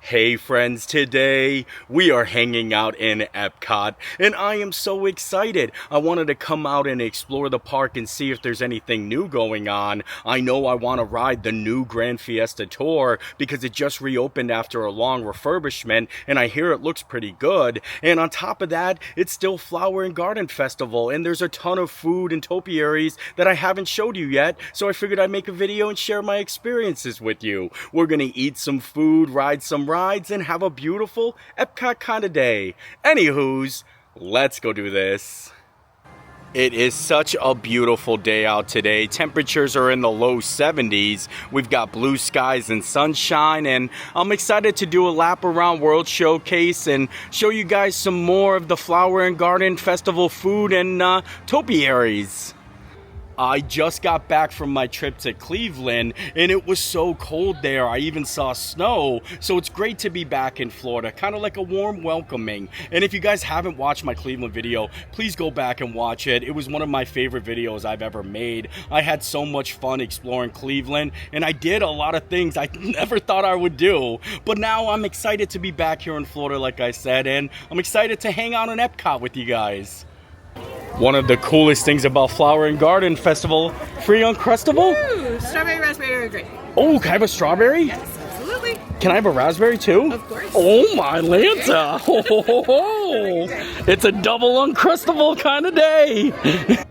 Hey friends, today we are hanging out in Epcot and I am so excited. I wanted to come out and explore the park and see if there's anything new going on. I know I want to ride the new Grand Fiesta tour because it just reopened after a long refurbishment and I hear it looks pretty good. And on top of that, it's still Flower and Garden Festival and there's a ton of food and topiaries that I haven't showed you yet. So I figured I'd make a video and share my experiences with you. We're gonna eat some food, ride some rides, and have a beautiful Epcot kind of day. Anywho's, let's go do this. It is such a beautiful day out today. Temperatures are in the low 70s. We've got blue skies and sunshine, and I'm excited to do a lap around World Showcase and show you guys some more of the Flower and Garden Festival food and topiaries. I just got back from my trip to Cleveland and it was so cold there. I even saw snow, so it's great to be back in Florida, kind of like a warm welcoming. And if you guys haven't watched my Cleveland video, please go back and watch it. It was one of my favorite videos I've ever made. I had so much fun exploring Cleveland and I did a lot of things I never thought I would do. But now I'm excited to be back here in Florida, like I said, and I'm excited to hang out in Epcot with you guys. One of the coolest things about Flower and Garden Festival, free Uncrustable? Ooh, strawberry, raspberry, or grape. Oh, can I have a strawberry? Yes, absolutely. Can I have a raspberry too? Of course. Oh my Lanta! Ho, ho, ho, ho. It's a double Uncrustable kind of day.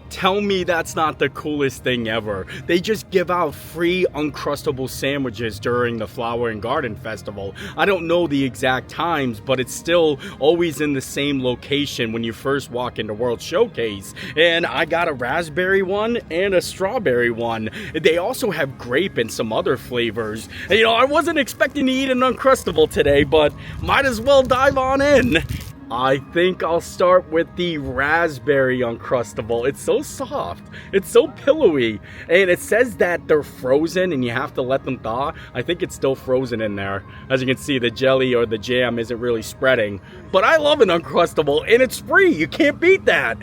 Tell me that's not the coolest thing ever. They just give out free Uncrustable sandwiches during the Flower and Garden Festival. I don't know the exact times, but it's still always in the same location when you first walk into World Showcase. And I got a raspberry one and a strawberry one. They also have grape and some other flavors. And, you know, I wasn't expecting to eat an Uncrustable today, but might as well dive on in. I think I'll start with the raspberry Uncrustable. It's so soft. It's so pillowy. And it says that they're frozen and you have to let them thaw. I think it's still frozen in there. As you can see, the jelly or the jam isn't really spreading. But I love an Uncrustable and it's free. You can't beat that.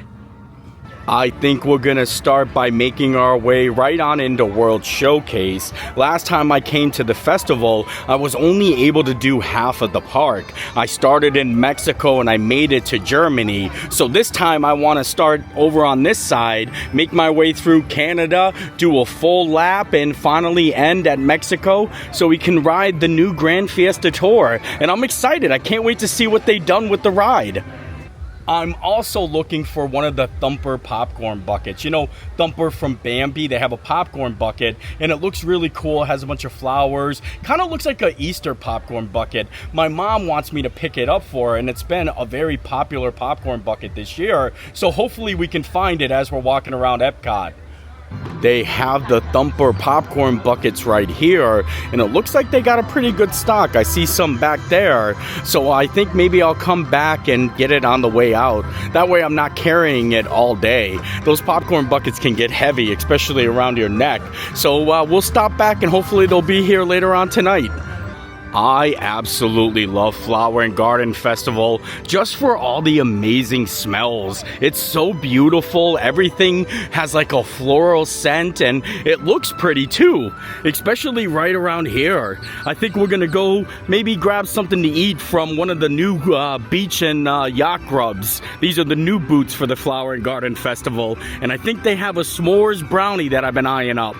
I think we're gonna start by making our way right on into World Showcase. Last time I came to the festival, I was only able to do half of the park. I started in Mexico and I made it to Germany. So this time I wanna start over on this side, make my way through Canada, do a full lap, and finally end at Mexico so we can ride the new Grand Fiesta tour. And I'm excited. I can't wait to see what they've done with the ride. I'm also looking for one of the Thumper popcorn buckets. You know, Thumper from Bambi, they have a popcorn bucket and it looks really cool. It has a bunch of flowers. Kind of looks like an Easter popcorn bucket. My mom wants me to pick it up for her and it's been a very popular popcorn bucket this year. So hopefully we can find it as we're walking around Epcot. They have the Thumper popcorn buckets right here, and it looks like they got a pretty good stock. I see some back there, so I think maybe I'll come back and get it on the way out. That way I'm not carrying it all day. Those popcorn buckets can get heavy, especially around your neck. So we'll stop back and hopefully they'll be here later on tonight. I absolutely love Flower and Garden Festival just for all the amazing smells. It's so beautiful. Everything has like a floral scent and it looks pretty too, especially right around here. I think we're gonna go maybe grab something to eat from one of the new beach and yacht grubs. These are the new boots for the Flower and Garden Festival, and I think they have a s'mores brownie that I've been eyeing up.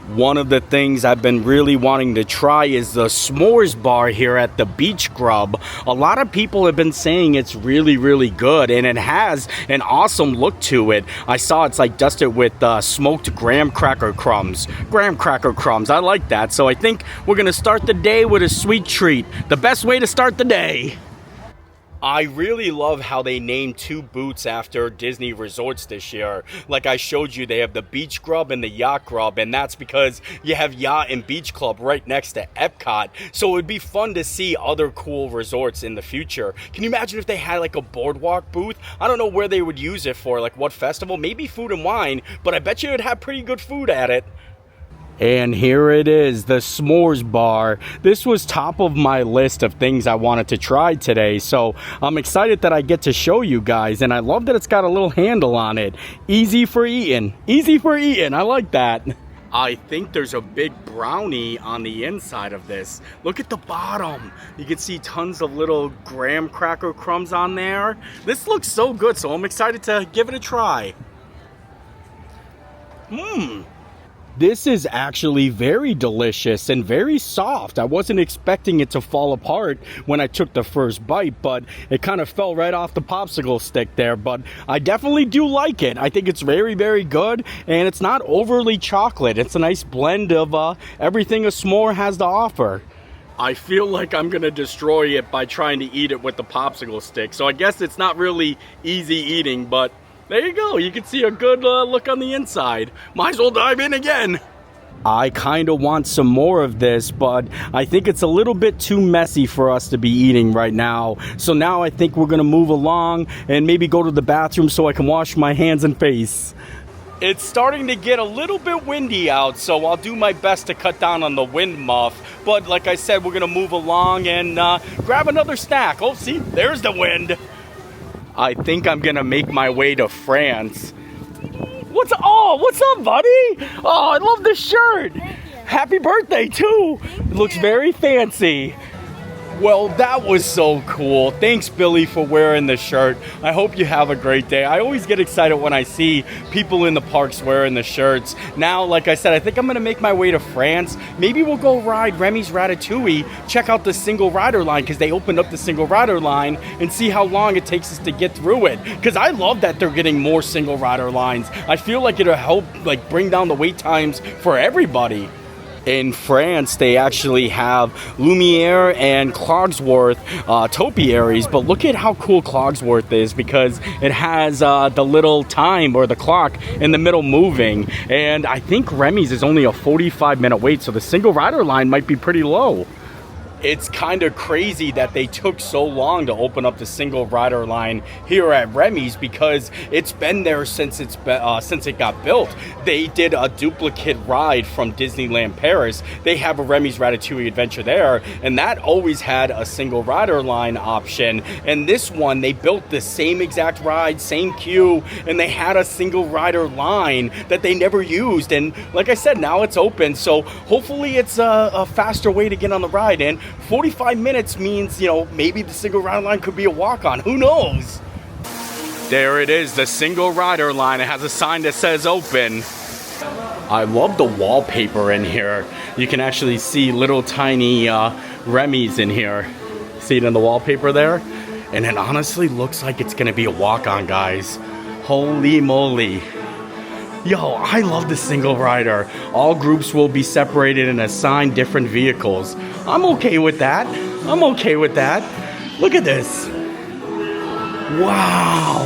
One of the things I've been really wanting to try is the s'mores bar here at the Beach Grub. A lot of people have been saying it's really, really good, and it has an awesome look to it. I saw it's like dusted with smoked graham cracker crumbs. Graham cracker crumbs, I like that. So I think we're gonna start the day with a sweet treat. The best way to start the day. I really love how they named two boots after Disney resorts this year. Like I showed you, they have the Beach Grub and the Yacht Grub, and that's because you have Yacht and Beach Club right next to Epcot. So it would be fun to see other cool resorts in the future. Can you imagine if they had like a boardwalk booth? I don't know where they would use it for, like what festival, maybe Food and Wine, but I bet you it would have pretty good food at it. And here it is, the s'mores bar. This was top of my list of things I wanted to try today, so I'm excited that I get to show you guys, and I love that it's got a little handle on it. Easy for eating. Easy for eating. I like that. I think there's a big brownie on the inside of this. Look at the bottom. You can see tons of little graham cracker crumbs on there. This looks so good, so I'm excited to give it a try. This is actually very delicious and very soft. I wasn't expecting it to fall apart when I took the first bite, but it kind of fell right off the popsicle stick there. But I definitely do like it. I think it's very, very good, and it's not overly chocolate. It's a nice blend of everything a s'more has to offer. I feel like I'm gonna destroy it by trying to eat it with the popsicle stick. So I guess it's not really easy eating, but there you go. You can see a good look on the inside. Might as well dive in again. I kind of want some more of this, but I think it's a little bit too messy for us to be eating right now. So now I think we're going to move along and maybe go to the bathroom so I can wash my hands and face. It's starting to get a little bit windy out, so I'll do my best to cut down on the wind muff. But like I said, we're going to move along and grab another snack. Oh, see, there's the wind. I think I'm gonna make my way to France. What's up, buddy? Oh, I love this shirt. Happy birthday, too. It looks very fancy. Well, that was so cool. Thanks, Billy, for wearing the shirt. I hope you have a great day. I always get excited when I see people in the parks wearing the shirts. Now, like I said, I think I'm going to make my way to France. Maybe we'll go ride Remy's Ratatouille, check out the single rider line, because they opened up the single rider line, and see how long it takes us to get through it. Because I love that they're getting more single rider lines. I feel like it'll help bring down the wait times for everybody. In France, they actually have Lumiere and Cogsworth topiaries, but look at how cool Cogsworth is, because it has the little time or the clock in the middle moving, and I think Remy's is only a 45-minute wait, so the single rider line might be pretty low. It's kind of crazy that they took so long to open up the single rider line here at Remy's, because it's been there since it got built. They did a duplicate ride from Disneyland Paris. They have a Remy's Ratatouille Adventure there, and that always had a single rider line option. And this one, they built the same exact ride, same queue, and they had a single rider line that they never used. And like I said, now it's open, so hopefully it's a faster way to get on the ride. And 45 minutes means, maybe the single rider line could be a walk-on. Who knows? There it is, the single rider line. It has a sign that says open. I love the wallpaper in here. You can actually see little tiny Remy's in here. See it in the wallpaper there? And it honestly looks like it's gonna be a walk-on, guys. Holy moly. Yo, I love the single rider. All groups will be separated and assigned different vehicles. I'm okay with that. Look at this. Wow.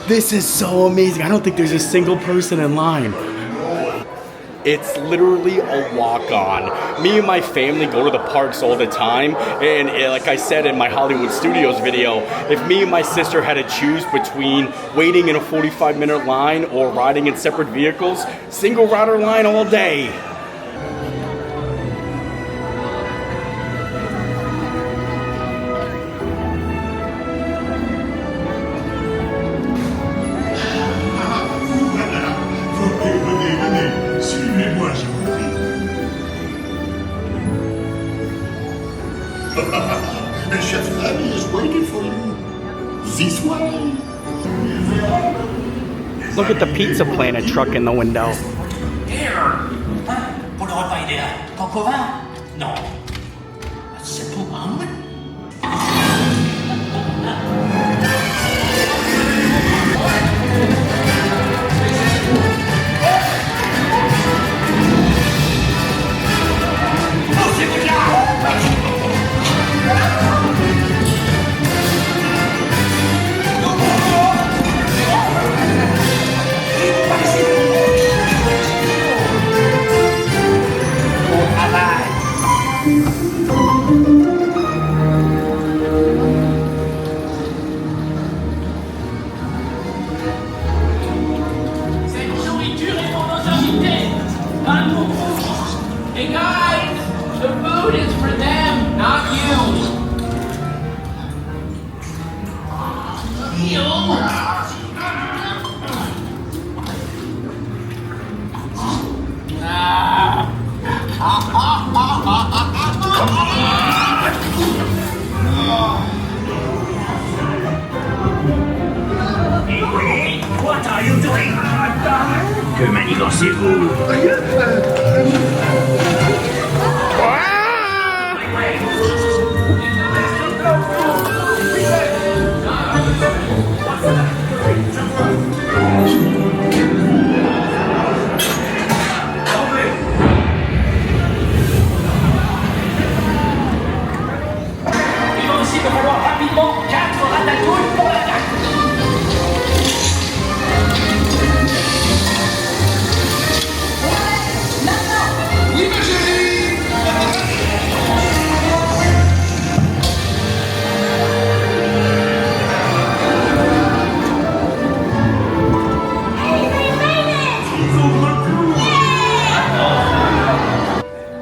This is so amazing. I don't think there's a single person in line. It's literally a walk-on. Me and my family go to the parks all the time, and like I said in my Hollywood Studios video, if me and my sister had to choose between waiting in a 45-minute line or riding in separate vehicles, single rider line all day. Chef Remy is waiting for you. This way. Look at the Pizza Planet truck in the window. Pour le repas idéal. Coq au vin? Non. C'est pour moi. Hey guys, the food is for them, not you. Que manigancez-vous? Il va aussi me falloir rapidement 4 ratatouilles pour la carte.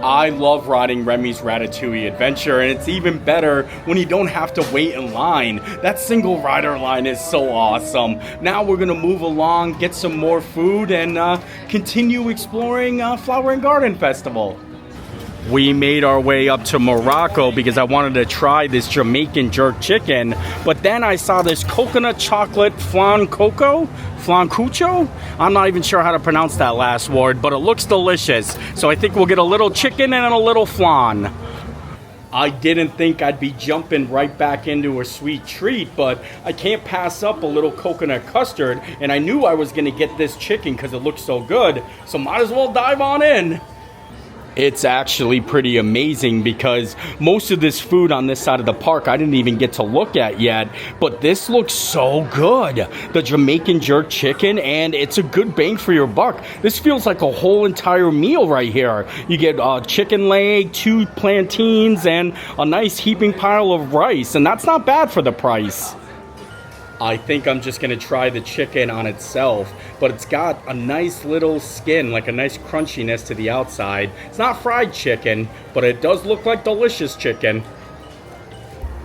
I love riding Remy's Ratatouille adventure, and it's even better when you don't have to wait in line. That single rider line is so awesome. Now we're gonna move along, get some more food, and continue exploring Flower and Garden Festival. We made our way up to Morocco because I wanted to try this Jamaican jerk chicken, but then I saw this coconut chocolate flan cucho. I'm not even sure how to pronounce that last word, but it looks delicious. So I think we'll get a little chicken and a little flan. I didn't think I'd be jumping right back into a sweet treat, but I can't pass up a little coconut custard, and I knew I was gonna get this chicken because it looked so good, so might as well dive on in. It's actually pretty amazing because most of this food on this side of the park I didn't even get to look at yet, but this looks so good. The Jamaican jerk chicken, and it's a good bang for your buck. This feels like a whole entire meal right here. You get a chicken leg, 2 plantains, and a nice heaping pile of rice, and that's not bad for the price. I think I'm just gonna try the chicken on itself, but it's got a nice little skin, like a nice crunchiness to the outside. It's not fried chicken, but it does look like delicious chicken.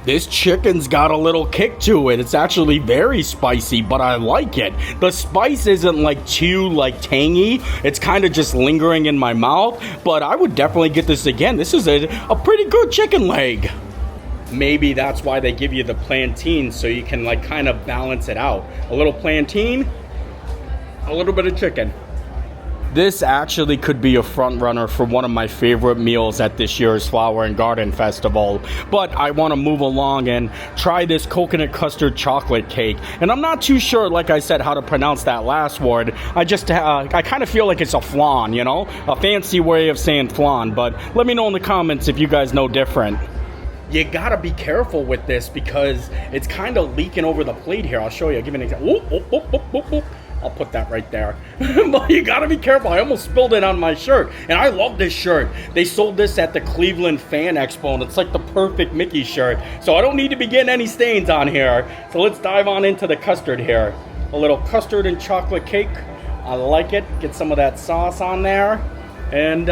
This chicken's got a little kick to it. It's actually very spicy, but I like it. The spice isn't like too tangy. It's kind of just lingering in my mouth, but I would definitely get this again. This is a pretty good chicken leg. Maybe that's why they give you the plantain, so you can kind of balance it out. A little plantain, a little bit of chicken. This actually could be a front runner for one of my favorite meals at this year's Flower and Garden Festival. But I want to move along and try this coconut custard chocolate cake. And I'm not too sure, like I said, how to pronounce that last word. I kind of feel like it's a flan, you know? A fancy way of saying flan. But let me know in the comments if you guys know different. You gotta be careful with this because it's kind of leaking over the plate here. I'll show you. I'll give you an example. I'll put that right there. But you gotta be careful. I almost spilled it on my shirt. And I love this shirt. They sold this at the Cleveland Fan Expo, and it's like the perfect Mickey shirt. So I don't need to be getting any stains on here. So let's dive on into the custard here. A little custard and chocolate cake. I like it. Get some of that sauce on there. And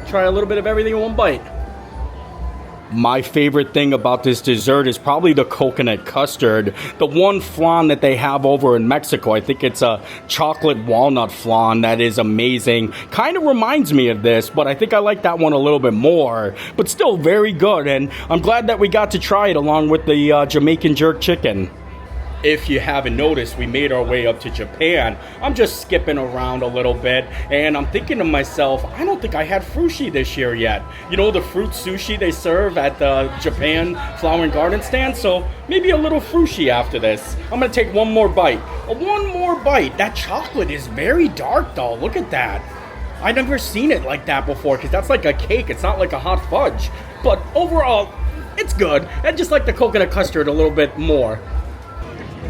try a little bit of everything in one bite. My favorite thing about this dessert is probably the coconut custard. The one flan that they have over in Mexico, I think it's a chocolate walnut flan that is amazing. Kind of reminds me of this, but I think I like that one a little bit more. But still very good, and I'm glad that we got to try it along with the Jamaican jerk chicken. If you haven't noticed, we made our way up to Japan. I'm just skipping around a little bit, and I'm thinking to myself, I don't think I had Frushi this year yet. You know, the fruit sushi they serve at the Japan Flower and Garden stand? So maybe a little Frushi after this. I'm gonna take one more bite. One more bite. That chocolate is very dark though, look at that. I've never seen it like that before, because that's like a cake, it's not like a hot fudge. But overall, it's good. I just like the coconut custard a little bit more.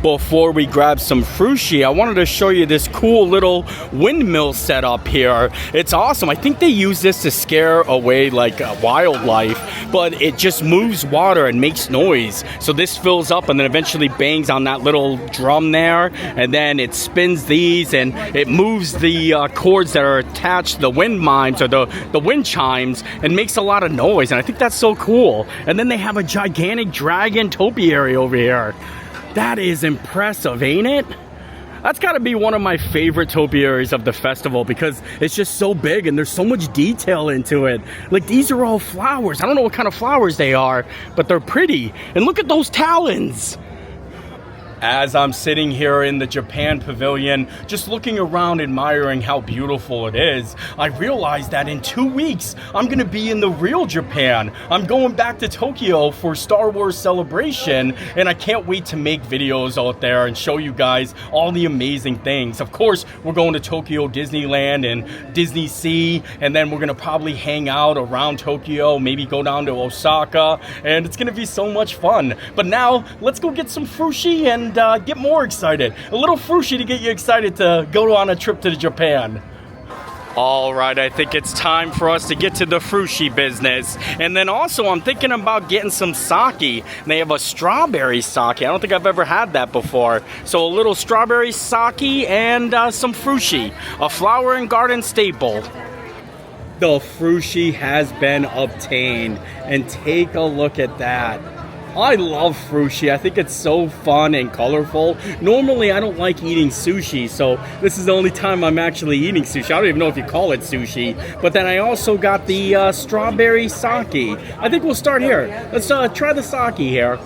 Before we grab some Frushi, I wanted to show you this cool little windmill setup here. It's awesome. I think they use this to scare away wildlife, but it just moves water and makes noise. So this fills up and then eventually bangs on that little drum there, and then it spins these and it moves the cords that are attached to the wind mimes or the wind chimes and makes a lot of noise, and I think that's so cool. And then they have a gigantic dragon topiary over here. That is impressive, ain't it? That's got to be one of my favorite topiaries of the festival because it's just so big and there's so much detail into it. Like, these are all flowers. I don't know what kind of flowers they are, but they're pretty. And look at those talons. As I'm sitting here in the Japan pavilion, just looking around, admiring how beautiful it is, I realized that in 2 weeks, I'm gonna be in the real Japan. I'm going back to Tokyo for Star Wars Celebration, and I can't wait to make videos out there and show you guys all the amazing things. Of course, we're going to Tokyo Disneyland and Disney Sea, and then we're gonna probably hang out around Tokyo, maybe go down to Osaka, and it's gonna be so much fun. But now, let's go get some Frushi and get more excited. A little Frushi to get you excited to go on a trip to Japan. All right, I think it's time for us to get to the Frushi business. And then also, I'm thinking about getting some sake. They have a strawberry sake. I don't think I've ever had that before. So a little strawberry sake and some Frushi, a flower and garden staple. The Frushi has been obtained, and take a look at that. I love Frushi. I think it's so fun and colorful. Normally, I don't like eating sushi, so this is the only time I'm actually eating sushi. I don't even know if you call it sushi. But then I also got the strawberry sake. I think we'll start here. Let's try the sake here.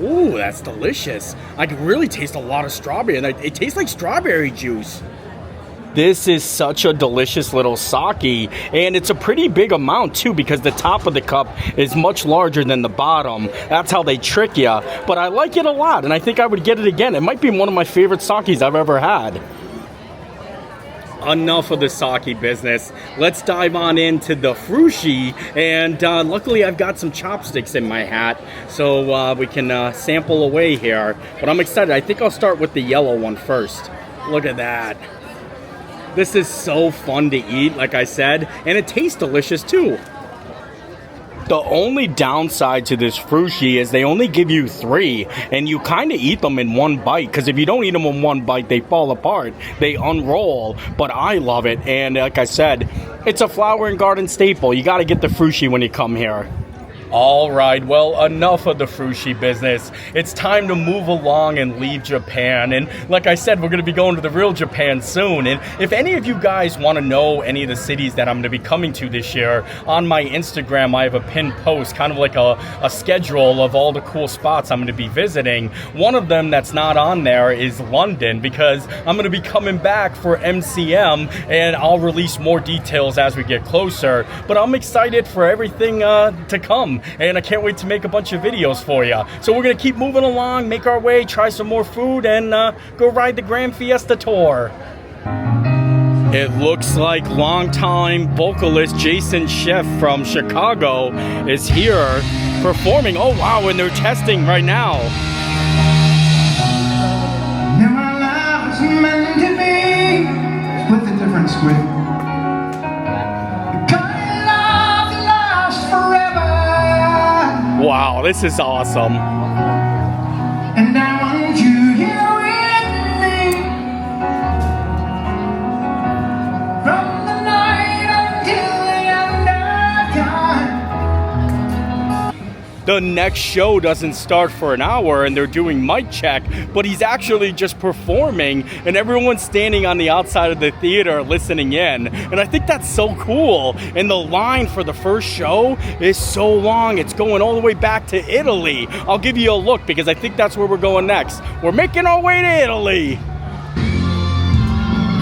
Ooh, that's delicious. I can really taste a lot of strawberry, and it tastes like strawberry juice. This is such a delicious little sake, and it's a pretty big amount too, because the top of the cup is much larger than the bottom. That's how they trick you, but I like it a lot, and I think I would get it again. It might be one of my favorite sakes I've ever had. Enough of the sake business. Let's dive on into the Frushi, and luckily I've got some chopsticks in my hat, so we can sample away here. But I'm excited. I think I'll start with the yellow one first. Look at that. This is so fun to eat, like I said, and it tastes delicious too. The only downside to this Frushi is they only give you 3, and you kind of eat them in one bite, because if you don't eat them in one bite, they fall apart. They unroll, but I love it, and like I said, it's a flower and garden staple. You got to get the Frushi when you come here. All right, well, enough of the Frushi business. It's time to move along and leave Japan. And like I said, we're going to be going to the real Japan soon. And if any of you guys want to know any of the cities that I'm going to be coming to this year, on my Instagram, I have a pinned post, kind of like a schedule of all the cool spots I'm going to be visiting. One of them that's not on there is London, because I'm going to be coming back for MCM, and I'll release more details as we get closer. But I'm excited for everything to come. And I can't wait to make a bunch of videos for you. So we're going to keep moving along, make our way, try some more food, and go ride the Grand Fiesta tour. It looks like longtime vocalist Jason Schiff from Chicago is here performing. Oh, wow, and they're testing right now. Now my life is meant to be. Split the difference, Squid. Wow, this is awesome. And I want you here with me from the night until the end of time. The next show doesn't start for an hour, and they're doing mic check, but he's actually just performing, and everyone's standing on the outside of the theater listening in. And I think that's so cool. And the line for the first show is so long. It's going all the way back to Italy. I'll give you a look, because I think that's where we're going next. We're making our way to Italy.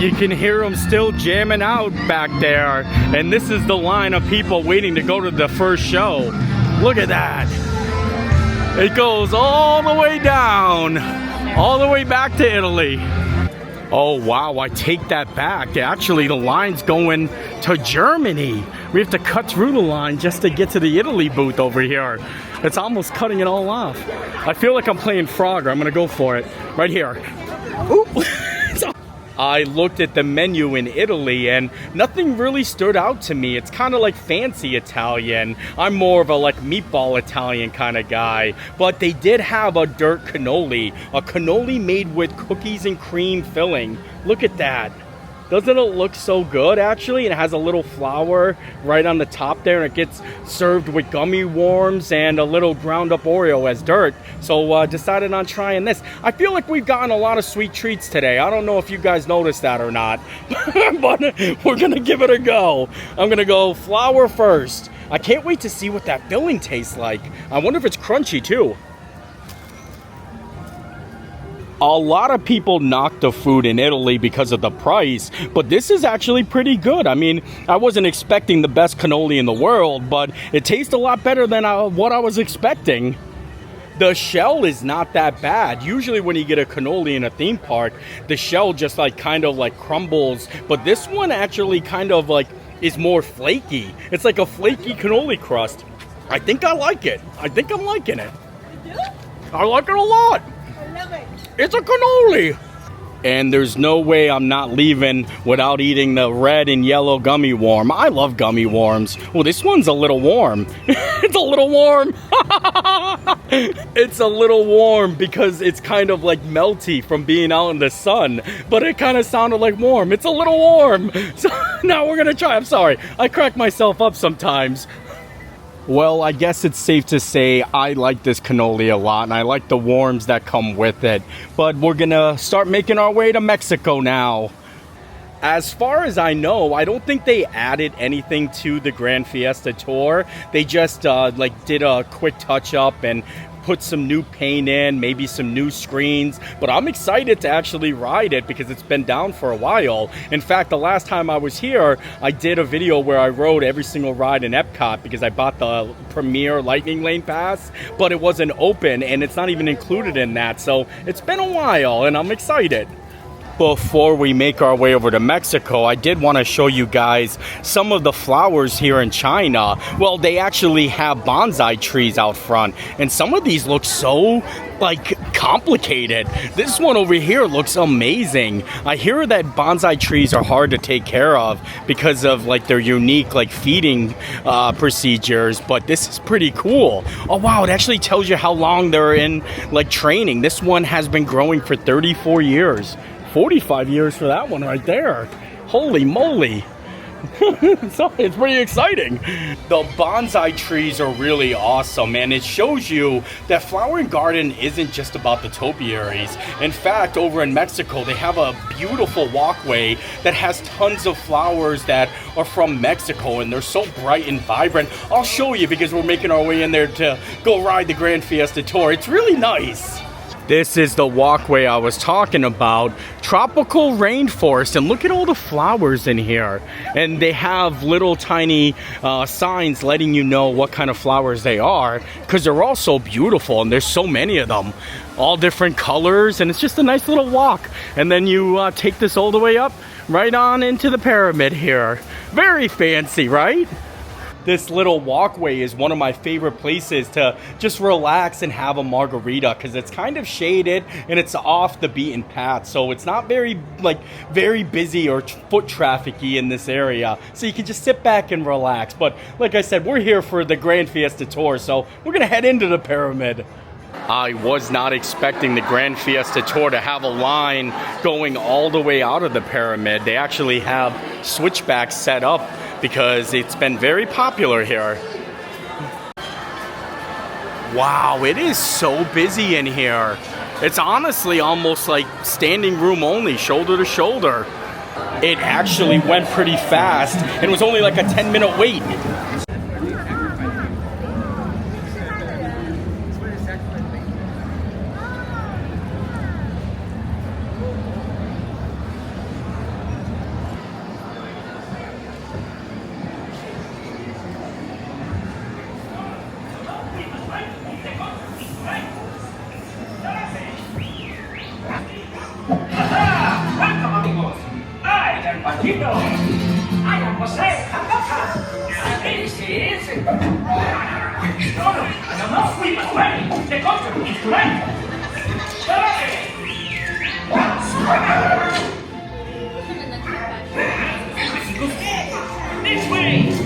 You can hear them still jamming out back there. And this is the line of people waiting to go to the first show. Look at that. It goes all the way down, all the way back to Italy. Oh, wow, I take that back. Actually, the line's going to Germany. We have to cut through the line just to get to the Italy booth over here. It's almost cutting it all off. I feel like I'm playing Frogger. I'm going to go for it. Right here. Ooh. I looked at the menu in Italy, and nothing really stood out to me. It's kind of like fancy Italian. I'm more of a like meatball Italian kind of guy. But they did have a dirt cannoli. A cannoli made with cookies and cream filling. Look at that. Doesn't it look so good, actually? It has a little flower right on the top there, and it gets served with gummy worms and a little ground up Oreo as dirt. So decided on trying this. I feel like we've gotten a lot of sweet treats today. I don't know if you guys noticed that or not, but we're gonna give it a go. I'm gonna go flour first. I can't wait to see what that filling tastes like. I wonder if it's crunchy too. A lot of people knock the food in Italy because of the price, but this is actually pretty good. I mean, I wasn't expecting the best cannoli in the world, but it tastes a lot better than what I was expecting. The shell is not that bad. Usually when you get a cannoli in a theme park, the shell just like kind of like crumbles, but this one actually kind of like is more flaky. It's like a flaky cannoli crust. I think I like it. I think I'm liking it. You do? I like it a lot. I love it. It's a cannoli. And there's no way I'm not leaving without eating the red and yellow gummy worm. I love gummy worms. Well, this one's a little warm. It's a little warm. It's a little warm because it's kind of like melty from being out in the sun. But it kind of sounded like warm. It's a little warm. So now we're going to try. I'm sorry. I crack myself up sometimes. Well, I guess it's safe to say I like this cannoli a lot, and I like the worms that come with it. But we're gonna start making our way to Mexico now. As far as I know, I don't think they added anything to the Grand Fiesta tour. They just like did a quick touch-up and put some new paint in, maybe some new screens, but I'm excited to actually ride it because it's been down for a while. In fact, the last time I was here, I did a video where I rode every single ride in Epcot because I bought the Premier Lightning Lane Pass, but it wasn't open and it's not even included in that, so it's been a while and I'm excited. Before we make our way over to Mexico, I did want to show you guys some of the flowers here in China. Well, they actually have bonsai trees out front, and some of these look so, like, complicated. This one over here looks amazing. I hear that bonsai trees are hard to take care of because of, like, their unique, like, feeding procedures, but this is pretty cool. Oh, wow, it actually tells you how long they're in, like, training. This one has been growing for 34 years. 45 years for that one right there. Holy moly. So it's pretty exciting. The bonsai trees are really awesome, and it shows you that Flower and Garden isn't just about the topiaries. In fact, over in Mexico, they have a beautiful walkway that has tons of flowers that are from Mexico, and they're so bright and vibrant. I'll show you because we're making our way in there to go ride the Grand Fiesta Tour. It's really nice. This is the walkway I was talking about. Tropical rainforest, and look at all the flowers in here. And they have little tiny signs letting you know what kind of flowers they are, because they're all so beautiful, and there's so many of them. All different colors, and it's just a nice little walk. And then you take this all the way up, right on into the pyramid here. Very fancy, right? This little walkway is one of my favorite places to just relax and have a margarita because it's kind of shaded and it's off the beaten path, so it's not very busy or foot trafficy in this area, so you can just sit back and relax. But like I said, we're here for the Grand Fiesta Tour, so we're gonna head into the pyramid. I was not expecting the Grand Fiesta Tour to have a line going all the way out of the pyramid. They actually have switchbacks set up because it's been very popular here. Wow, it is so busy in here. It's honestly almost like standing room only, shoulder to shoulder. It actually went pretty fast, and it was only like a 10-minute wait. This way!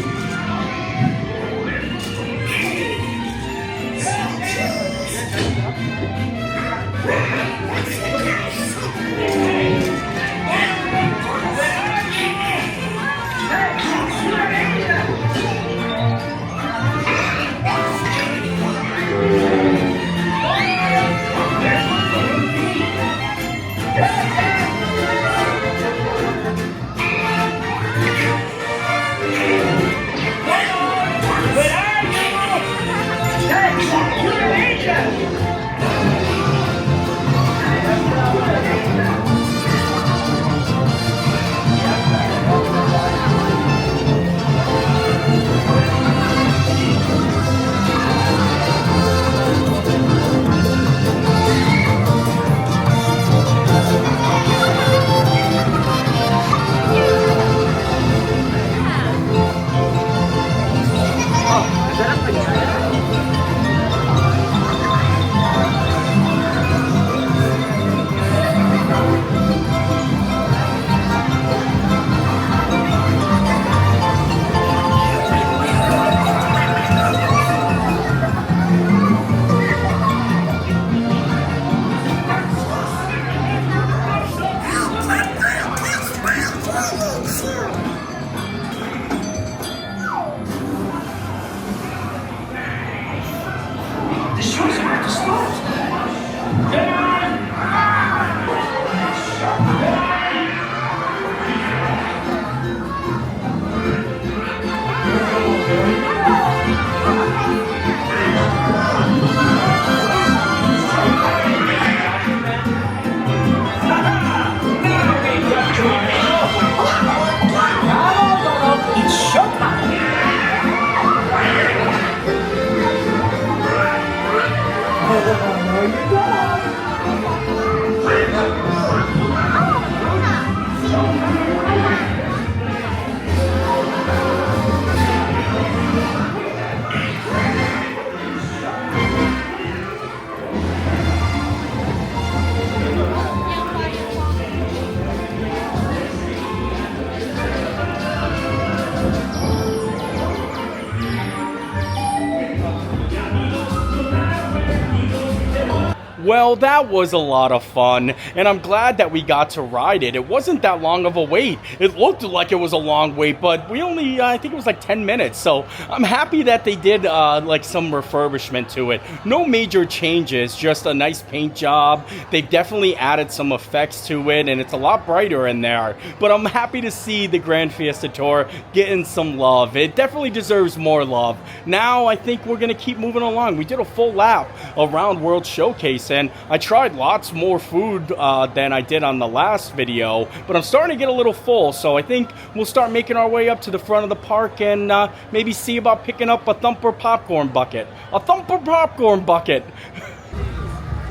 Well, that was a lot of fun, and I'm glad that we got to ride it. It wasn't that long of a wait. It looked like it was a long wait, but we only, I think it was like 10 minutes. So I'm happy that they did like some refurbishment to it. No major changes, just a nice paint job. They've definitely added some effects to it, and it's a lot brighter in there. But I'm happy to see the Grand Fiesta Tour getting some love. It definitely deserves more love. Now I think we're going to keep moving along. We did a full lap around World Showcase, and I tried lots more food than I did on the last video, but I'm starting to get a little full, so I think we'll start making our way up to the front of the park and maybe see about picking up a Thumper popcorn bucket. A Thumper popcorn bucket!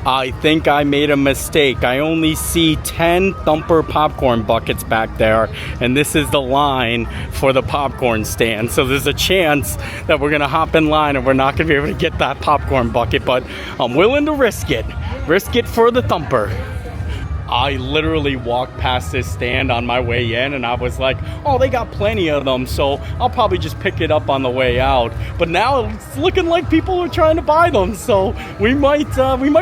I think I made a mistake. I only see 10 Thumper popcorn buckets back there, and this is the line for the popcorn stand. So there's a chance that we're gonna hop in line and we're not gonna be able to get that popcorn bucket, but I'm willing to risk it. Risk it for the Thumper. I literally walked past this stand on my way in, and I was like, oh, they got plenty of them, so I'll probably just pick it up on the way out. But now it's looking like people are trying to buy them, so we might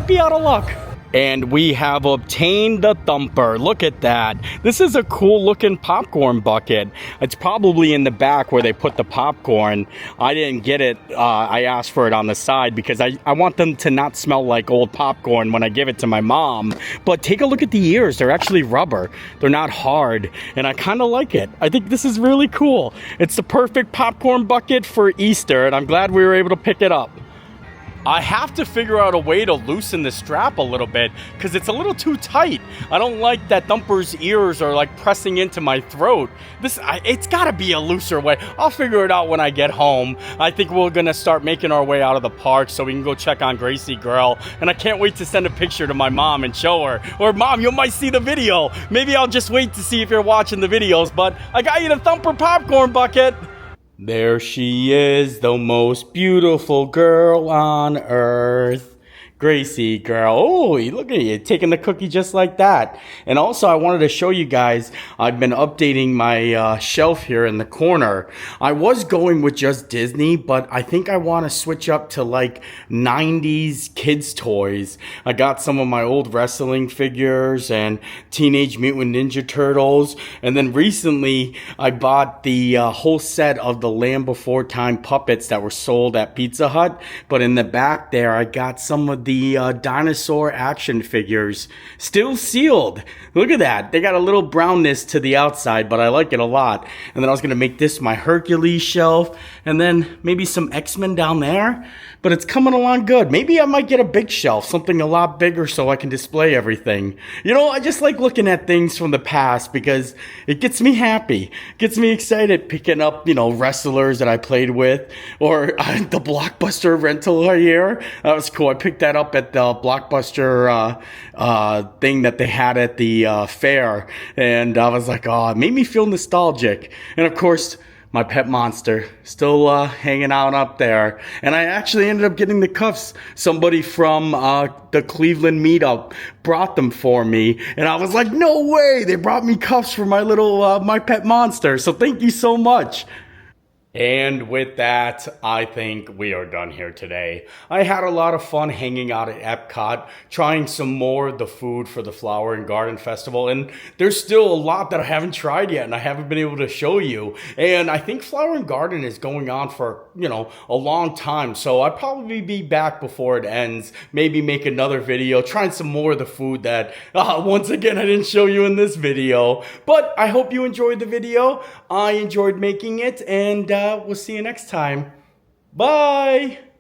be out of luck. And we have obtained the Thumper. Look at that. This is a cool looking popcorn bucket. It's probably in the back where they put the popcorn. I didn't get it. I asked for it on the side because I want them to not smell like old popcorn when I give it to my mom. But take a look at the ears. They're actually rubber. They're not hard. And I kind of like it. I think this is really cool. It's the perfect popcorn bucket for Easter, and I'm glad we were able to pick it up. I have to figure out a way to loosen the strap a little bit because it's a little too tight. I don't like that Thumper's ears are like pressing into my throat. It's got to be a looser way. I'll figure it out when I get home. I think we're going to start making our way out of the park so we can go check on Gracie Girl. And I can't wait to send a picture to my mom and show her. Or, Mom, you might see the video. Maybe I'll just wait to see if you're watching the videos. But I got you the Thumper popcorn bucket. There she is, the most beautiful girl on earth. Gracie Girl. Oh, look at you, taking the cookie just like that. And also, I wanted to show you guys, I've been updating my shelf here in the corner. I was going with just Disney, but I think I want to switch up to like 90s kids toys. I got some of my old wrestling figures and Teenage Mutant Ninja Turtles. And then recently, I bought the whole set of the Land Before Time puppets that were sold at Pizza Hut. But in the back there, I got some of the dinosaur action figures still sealed. Look at that. They got a little brownness to the outside, but I like it a lot. And then I was going to make this my Hercules shelf and then maybe some X-Men down there. But it's coming along good. Maybe I might get a big shelf, something a lot bigger so I can display everything. You know, I just like looking at things from the past because it gets me happy. Gets me excited picking up, you know, wrestlers that I played with or the Blockbuster rental here. That was cool. I picked that up at the Blockbuster thing that they had at the fair. And I was like, oh, it made me feel nostalgic. And of course, my pet monster still hanging out up there. And I actually ended up getting the cuffs. Somebody from the Cleveland meetup brought them for me. And I was like, no way. They brought me cuffs for my little, my pet monster. So thank you so much. And with that, I think we are done here today. I had a lot of fun hanging out at Epcot, trying some more of the food for the Flower and Garden Festival. And there's still a lot that I haven't tried yet and I haven't been able to show you. And I think Flower and Garden is going on for, you know, a long time. So I'll probably be back before it ends. Maybe make another video, trying some more of the food that, once again, I didn't show you in this video. But I hope you enjoyed the video. I enjoyed making it, and we'll see you next time. Bye!